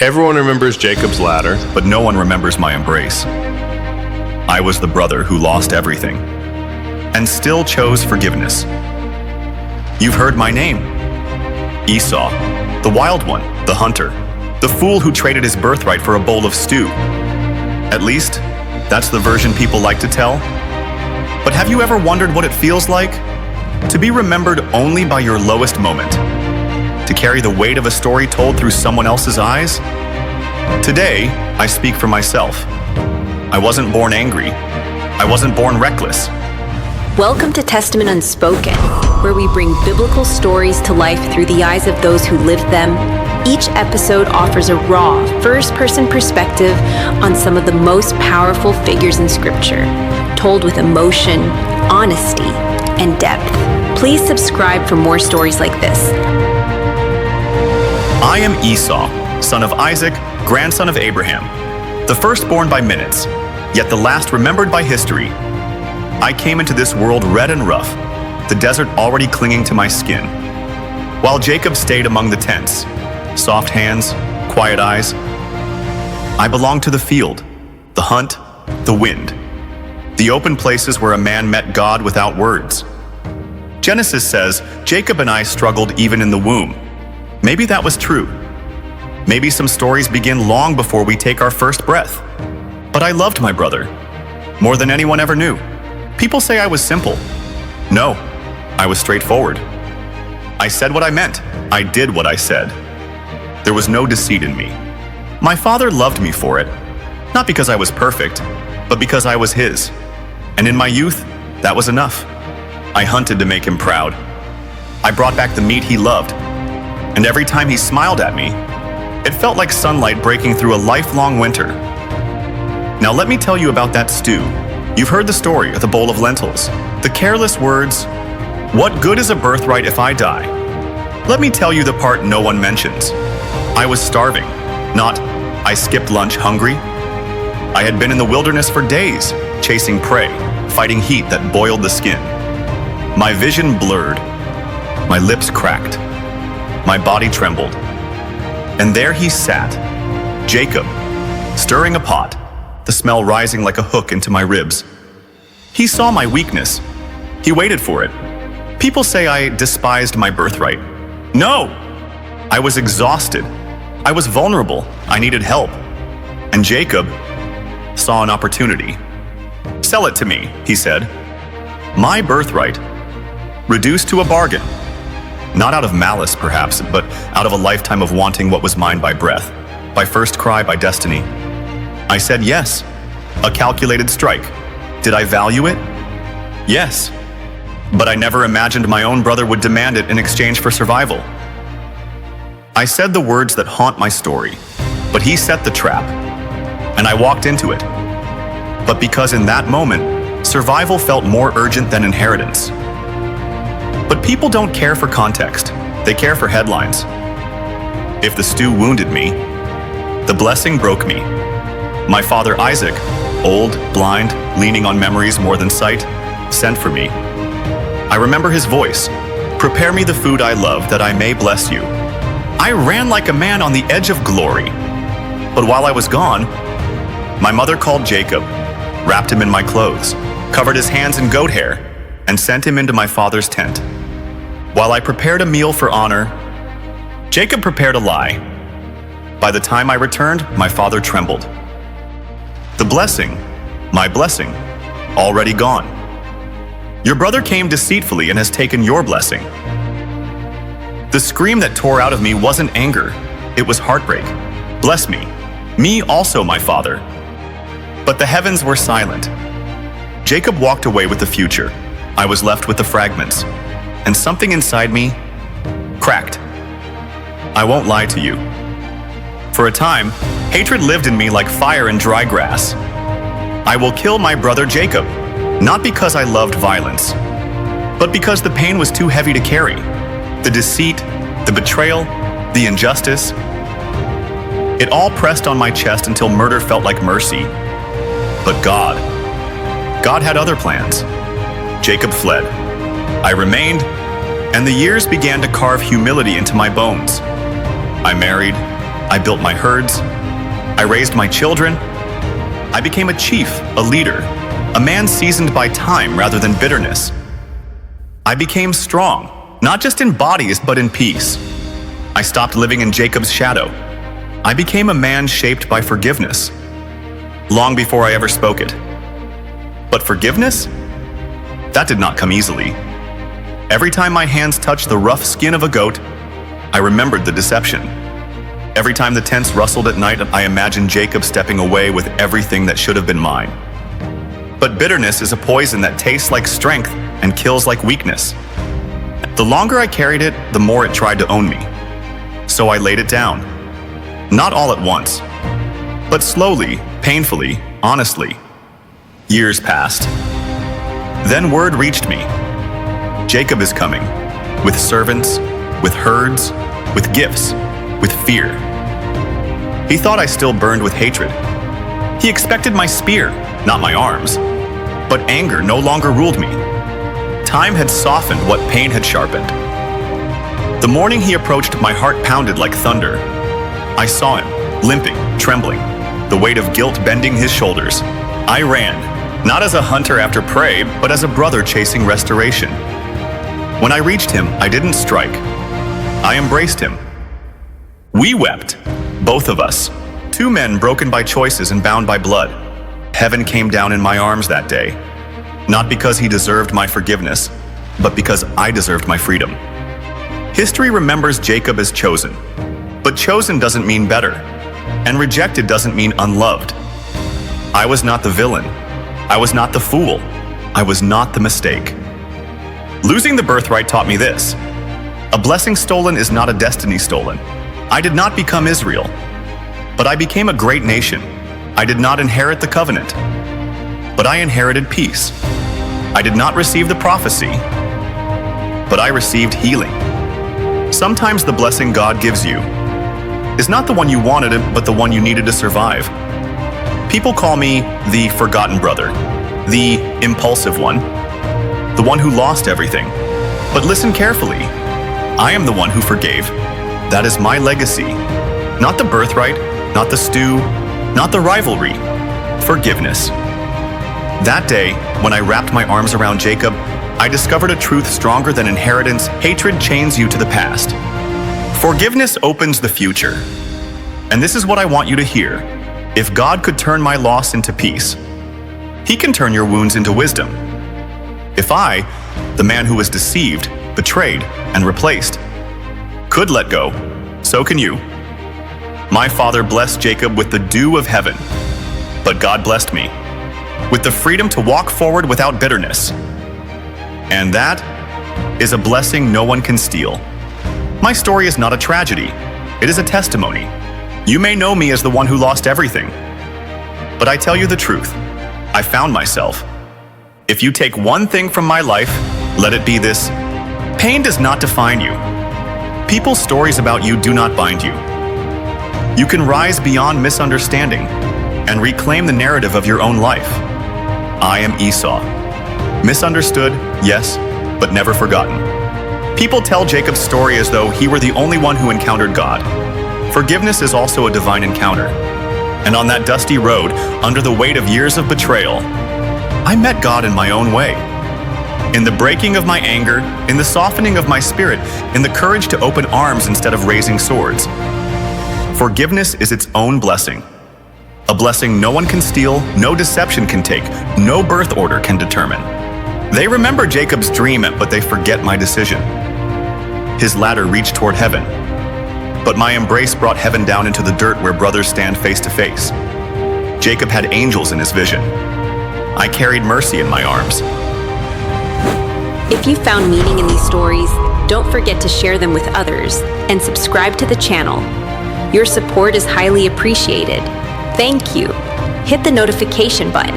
Everyone remembers Jacob's ladder. but no one remembers my embrace. I was the brother who lost everything and still chose forgiveness. You've heard my name. Esau, the wild one, the hunter, the fool who traded his birthright for a bowl of stew. At least, that's the version people like to tell. But have you ever wondered what it feels like to be remembered only by your lowest moment? To carry the weight of a story told through someone else's eyes? Today, I speak for myself. I wasn't born angry. I wasn't born reckless. Welcome to Testament Unspoken, where we bring biblical stories to life through the eyes of those who lived them. Each episode offers a raw, first-person perspective on some of the most powerful figures in Scripture, told with emotion, honesty, and depth. Please subscribe for more stories like this. I am Esau, son of Isaac, grandson of Abraham, the firstborn by minutes, yet the last remembered by history. I came into this world red and rough, the desert already clinging to my skin. While Jacob stayed among the tents, soft hands, quiet eyes, I belonged to the field, the hunt, the wind, the open places where a man met God without words. Genesis says Jacob and I struggled even in the womb. Maybe that was true. Maybe some stories begin long before we take our first breath. But I loved my brother, more than anyone ever knew. People say I was simple. No, I was straightforward. I said what I meant. I did what I said. There was no deceit in me. My father loved me for it, not because I was perfect, but because I was his. And in my youth, that was enough. I hunted to make him proud. I brought back the meat he loved. And every time he smiled at me, it felt like sunlight breaking through a lifelong winter. Now let me tell you about that stew. You've heard the story of the bowl of lentils, the careless words, "What good is a birthright if I die?" Let me tell you the part no one mentions. I was starving, not I skipped lunch hungry. I had been in the wilderness for days, chasing prey, fighting heat that boiled the skin. My vision blurred, my lips cracked, my body trembled. And there he sat, Jacob, stirring a pot, the smell rising like a hook into my ribs. He saw my weakness. He waited for it. People say I despised my birthright. No! I was exhausted. I was vulnerable. I needed help. And Jacob saw an opportunity. "Sell it to me," he said. My birthright, reduced to a bargain. Not out of malice, perhaps, but out of a lifetime of wanting what was mine by breath, by first cry, by destiny. I said yes, a calculated strike. Did I value it? Yes. But I never imagined my own brother would demand it in exchange for survival. I said the words that haunt my story, but he set the trap, and I walked into it. But because in that moment, survival felt more urgent than inheritance. But people don't care for context, they care for headlines. If the stew wounded me, the blessing broke me. My father Isaac, old, blind, leaning on memories more than sight, sent for me. I remember his voice, "Prepare me the food I love, that I may bless you." I ran like a man on the edge of glory. But while I was gone, my mother called Jacob, wrapped him in my clothes, covered his hands in goat hair, and sent him into my father's tent. While I prepared a meal for honor, Jacob prepared a lie. By the time I returned, my father trembled. The blessing, my blessing, already gone. Your brother came deceitfully and has taken your blessing. The scream that tore out of me wasn't anger, it was heartbreak. Bless me, me also, my father. But the heavens were silent. Jacob walked away with the future. I was left with the fragments, and something inside me cracked. I won't lie to you. For a time, hatred lived in me like fire in dry grass. I will kill my brother Jacob, not because I loved violence, but because the pain was too heavy to carry. The deceit, the betrayal, the injustice. It all pressed on my chest until murder felt like mercy. But God had other plans. Jacob fled. I remained, and the years began to carve humility into my bones. I married, I built my herds. I raised my children. I became a chief, a leader, a man seasoned by time rather than bitterness. I became strong, not just in bodies, but in peace. I stopped living in Jacob's shadow. I became a man shaped by forgiveness, long before I ever spoke it. But forgiveness? That did not come easily. Every time my hands touched the rough skin of a goat, I remembered the deception. Every time the tents rustled at night, I imagined Jacob stepping away with everything that should have been mine. But bitterness is a poison that tastes like strength and kills like weakness. The longer I carried it, the more it tried to own me. So I laid it down. Not all at once, but slowly, painfully, honestly. Years passed. Then word reached me. Jacob is coming, with servants, with herds, with gifts, with fear. He thought I still burned with hatred. He expected my spear, not my arms. But anger no longer ruled me. Time had softened what pain had sharpened. The morning he approached, my heart pounded like thunder. I saw him, limping, trembling, the weight of guilt bending his shoulders. I ran, not as a hunter after prey, but as a brother chasing restoration. When I reached him, I didn't strike. I embraced him. We wept, both of us, two men broken by choices and bound by blood. Heaven came down in my arms that day, not because he deserved my forgiveness, but because I deserved my freedom. History remembers Jacob as chosen, but chosen doesn't mean better, and rejected doesn't mean unloved. I was not the villain. I was not the fool. I was not the mistake. Losing the birthright taught me this. A blessing stolen is not a destiny stolen. I did not become Israel, but I became a great nation. I did not inherit the covenant, but I inherited peace. I did not receive the prophecy, but I received healing. Sometimes the blessing God gives you is not the one you wanted, but the one you needed to survive. People call me the forgotten brother, the impulsive one, the one who lost everything. But listen carefully. I am the one who forgave. That is my legacy. Not the birthright, not the stew, not the rivalry. Forgiveness. That day, when I wrapped my arms around Jacob, I discovered a truth stronger than inheritance. Hatred chains you to the past. Forgiveness opens the future. And this is what I want you to hear. If God could turn my loss into peace, He can turn your wounds into wisdom. If I, the man who was deceived, betrayed, and replaced, could let go, so can you. My father blessed Jacob with the dew of heaven, but God blessed me with the freedom to walk forward without bitterness. And that is a blessing no one can steal. My story is not a tragedy. It is a testimony. You may know me as the one who lost everything, but I tell you the truth. I found myself. If you take one thing from my life, let it be this: pain does not define you. People's stories about you do not bind you. You can rise beyond misunderstanding and reclaim the narrative of your own life. I am Esau. Misunderstood, yes, but never forgotten. People tell Jacob's story as though he were the only one who encountered God. Forgiveness is also a divine encounter. And on that dusty road, under the weight of years of betrayal, I met God in my own way. In the breaking of my anger, in the softening of my spirit, in the courage to open arms instead of raising swords. Forgiveness is its own blessing. A blessing no one can steal, no deception can take, no birth order can determine. They remember Jacob's dream, but they forget my decision. His ladder reached toward heaven, but my embrace brought heaven down into the dirt where brothers stand face to face. Jacob had angels in his vision. I carried mercy in my arms. If you found meaning in these stories, don't forget to share them with others and subscribe to the channel. Your support is highly appreciated. Thank you. Hit the notification button.